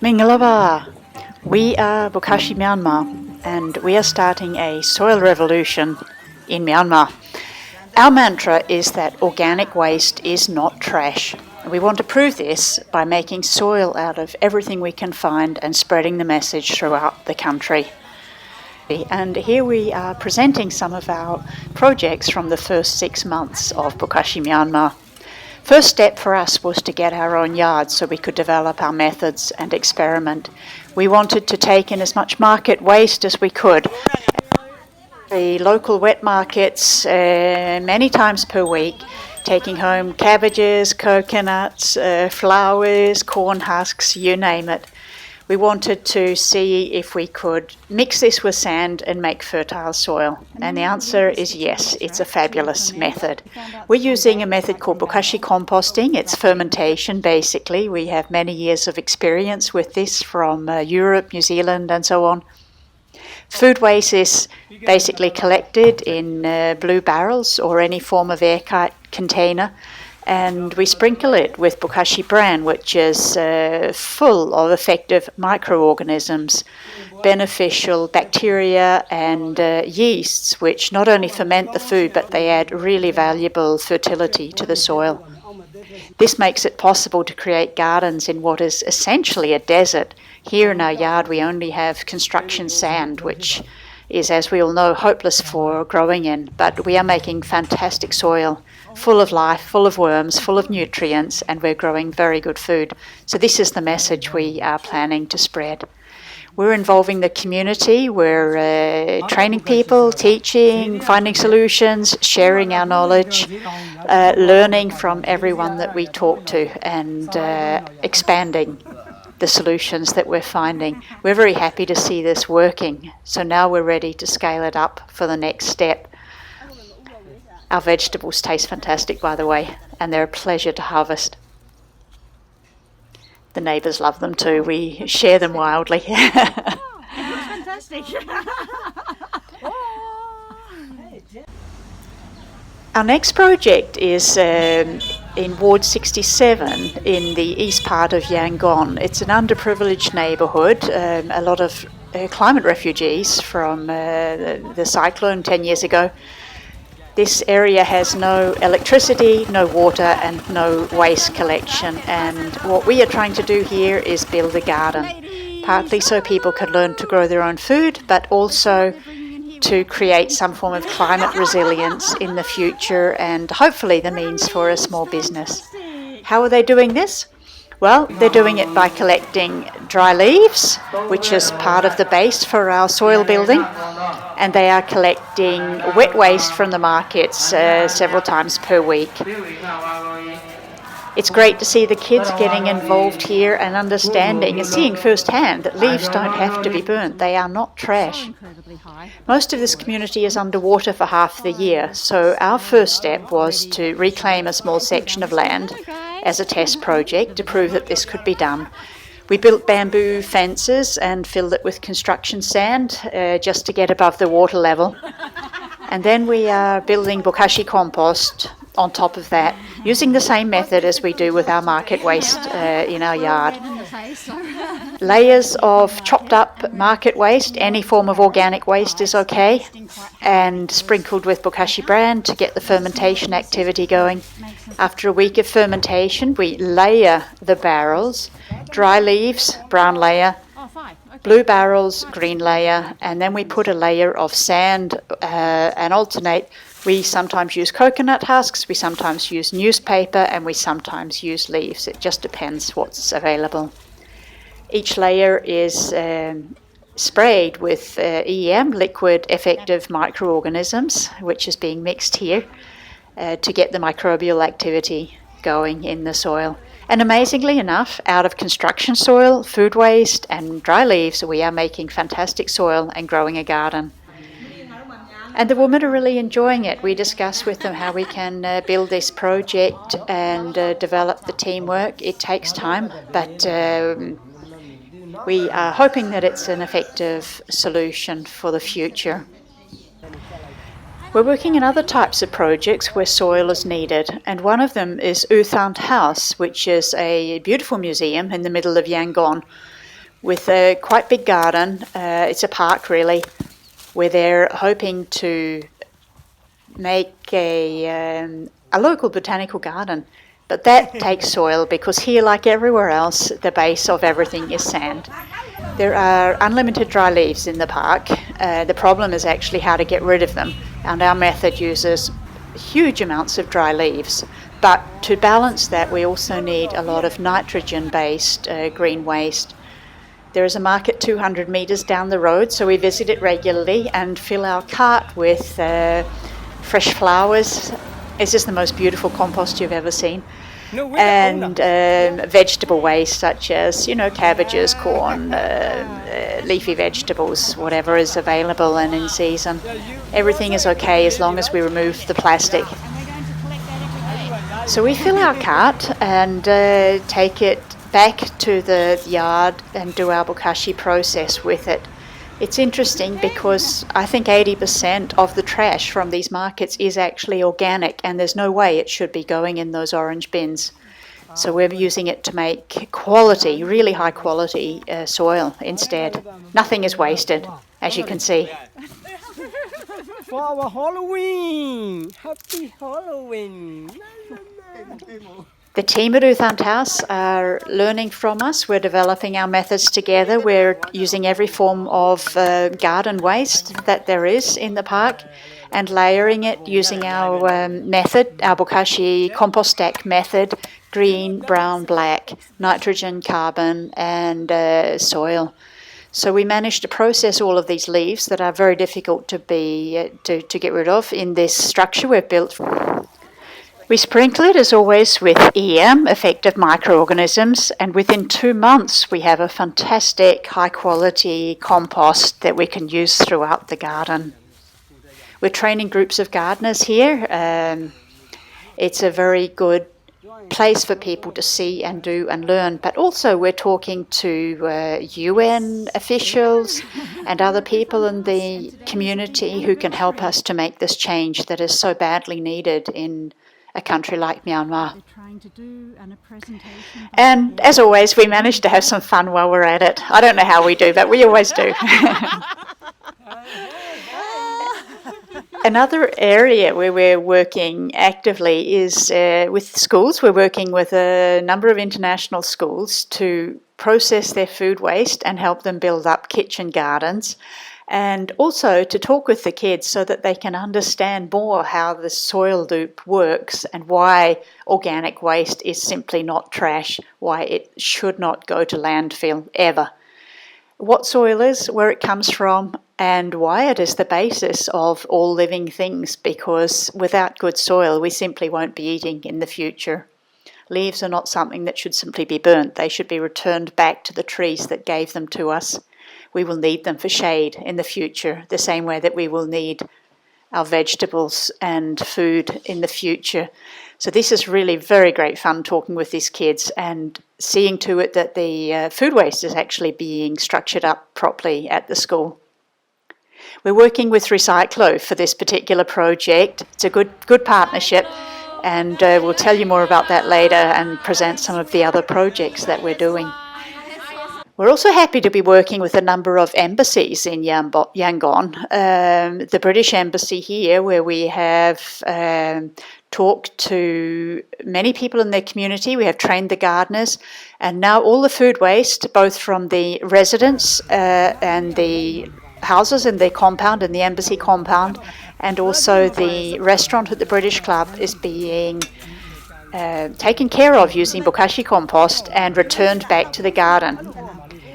Mingalabar. We are Bokashi Myanmar, and we are starting a soil revolution in Myanmar. Our mantra is that organic waste is not trash. We want to prove this by making soil out of everything we can find and spreading the message throughout the country. And here we are presenting some of our projects from the first 6 months of Bokashi Myanmar. First step for us was to get our own yard so we could develop our methods and experiment. We wanted to take in as much market waste as we could. The local wet markets many times per week, taking home cabbages, coconuts, flowers, corn husks, you name it. We wanted to see if we could mix this with sand and make fertile soil. And the answer is yes, it's a fabulous method. We're using a method called Bokashi composting. It's fermentation, basically. We have many years of experience with this from Europe, New Zealand, and so on. Food waste is basically collected in blue barrels or any form of airtight container, and we sprinkle it with Bokashi bran, which is full of effective microorganisms, beneficial bacteria and yeasts, which not only ferment the food, but they add really valuable fertility to the soil. This makes it possible to create gardens in what is essentially a desert. Here in our yard we only have construction sand, which is, as we all know, hopeless for growing in, but we are making fantastic soil, full of life, full of worms, full of nutrients, and we're growing very good food. So this is the message we are planning to spread. We're involving the community, we're training people, teaching, finding solutions, sharing our knowledge, learning from everyone that we talk to, and expanding the solutions that we're finding. We're very happy to see this working, so now we're ready to scale it up for the next step. Our vegetables taste fantastic, by the way, and they're a pleasure to harvest. The neighbours love them too. We share them wildly. Fantastic. Our next project is in Ward 67 in the east part of Yangon. It's an underprivileged neighbourhood, a lot of climate refugees from the cyclone 10 years ago. This area has no electricity, no water, and no waste collection. And what we are trying to do here is build a garden, partly so people can learn to grow their own food, but also to create some form of climate resilience in the future and hopefully the means for a small business. How are they doing this? Well, they're doing it by collecting dry leaves, which is part of the base for our soil building, and they are collecting wet waste from the markets several times per week. It's great to see the kids getting involved here and understanding and seeing firsthand that leaves don't have to be burnt. They are not trash. Most of this community is underwater for half the year, so our first step was to reclaim a small section of land as a test project to prove that this could be done. We built bamboo fences and filled it with construction sand just to get above the water level. And then we are building Bokashi compost on top of that, using the same method as we do with our market waste in our yard. Layers of chopped up market waste, any form of organic waste is okay, and sprinkled with Bokashi bran to get the fermentation activity going. After a week of fermentation, we layer the barrels, dry leaves, brown layer, blue barrels, green layer, and then we put a layer of sand and alternate. We sometimes use coconut husks, we sometimes use newspaper, and we sometimes use leaves. It just depends what's available. Each layer is sprayed with EM, liquid effective microorganisms, which is being mixed here to get the microbial activity going in the soil. And amazingly enough, out of construction soil, food waste, and dry leaves, we are making fantastic soil and growing a garden. And the women are really enjoying it. We discuss with them how we can build this project and develop the teamwork. It takes time, but we are hoping that it's an effective solution for the future. We're working in other types of projects where soil is needed, and one of them is Uthant House, which is a beautiful museum in the middle of Yangon, with a quite big garden. It's a park really, where they're hoping to make a local botanical garden. But that takes soil because here, like everywhere else, the base of everything is sand. There are unlimited dry leaves in the park. The problem is actually how to get rid of them, and our method uses huge amounts of dry leaves. But to balance that, we also need a lot of nitrogen-based green waste. There is a market 200 metres down the road, so we visit it regularly and fill our cart with fresh flowers. It's just the most beautiful compost you've ever seen. And vegetable waste such as, cabbages, corn, leafy vegetables, whatever is available and in season. Everything is okay as long as we remove the plastic. So we fill our cart and take it back to the yard and do our bokashi process with it. It's interesting because I think 80% of the trash from these markets is actually organic, and there's no way it should be going in those orange bins. So we're using it to make quality, really high quality soil instead. Nothing is wasted, as you can see. For our Halloween! Happy Halloween! The team at Uthant House are learning from us. We're developing our methods together. We're using every form of garden waste that there is in the park and layering it using our method, our Bokashi compost stack method: green, brown, black, nitrogen, carbon, and soil. So we managed to process all of these leaves that are very difficult to get rid of in this structure we've built. We sprinkle it, as always, with EM, effective microorganisms, and within 2 months we have a fantastic high-quality compost that we can use throughout the garden. We're training groups of gardeners here. It's a very good place for people to see and do and learn, but also we're talking to UN officials and other people in the community who can help us to make this change that is so badly needed in a country like Myanmar. And as always, we manage to have some fun while we're at it. I don't know how we do, but we always do. Another area where we're working actively is with schools. We're working with a number of international schools to process their food waste and help them build up kitchen gardens, and also to talk with the kids so that they can understand more how the soil loop works and why organic waste is simply not trash, why it should not go to landfill ever. What soil is, where it comes from, and why it is the basis of all living things, because without good soil we simply won't be eating in the future. Leaves are not something that should simply be burnt. They should be returned back to the trees that gave them to us. We will need them for shade in the future, the same way that we will need our vegetables and food in the future. So this is really very great fun, talking with these kids and seeing to it that the food waste is actually being structured up properly at the school. We're working with Recyclo for this particular project. It's a good partnership, and we'll tell you more about that later and present some of the other projects that we're doing. We're also happy to be working with a number of embassies in Yangon. The British Embassy here, where we have talked to many people in their community. We have trained the gardeners, and now all the food waste, both from the residents and the houses in their compound, in the embassy compound, and also the restaurant at the British Club, is being taken care of using Bokashi compost and returned back to the garden.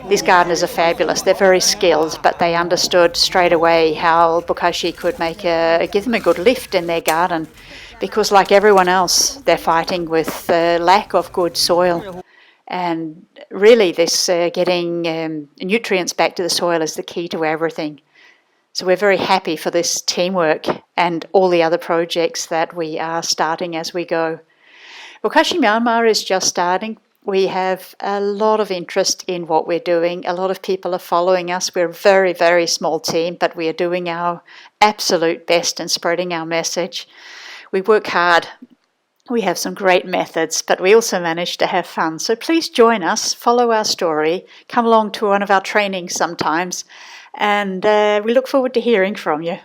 These gardeners are fabulous. They're very skilled, but they understood straight away how Bokashi could give them a good lift in their garden, because like everyone else, they're fighting with the lack of good soil. And really this getting nutrients back to the soil is the key to everything. So we're very happy for this teamwork and all the other projects that we are starting as we go. Bokashi Myanmar is just starting. We have a lot of interest in what we're doing. A lot of people are following us. We're a very, very small team, but we are doing our absolute best and spreading our message. We work hard We have some great methods, but we also manage to have fun. So please join us, follow our story, come along to one of our trainings sometimes, and we look forward to hearing from you.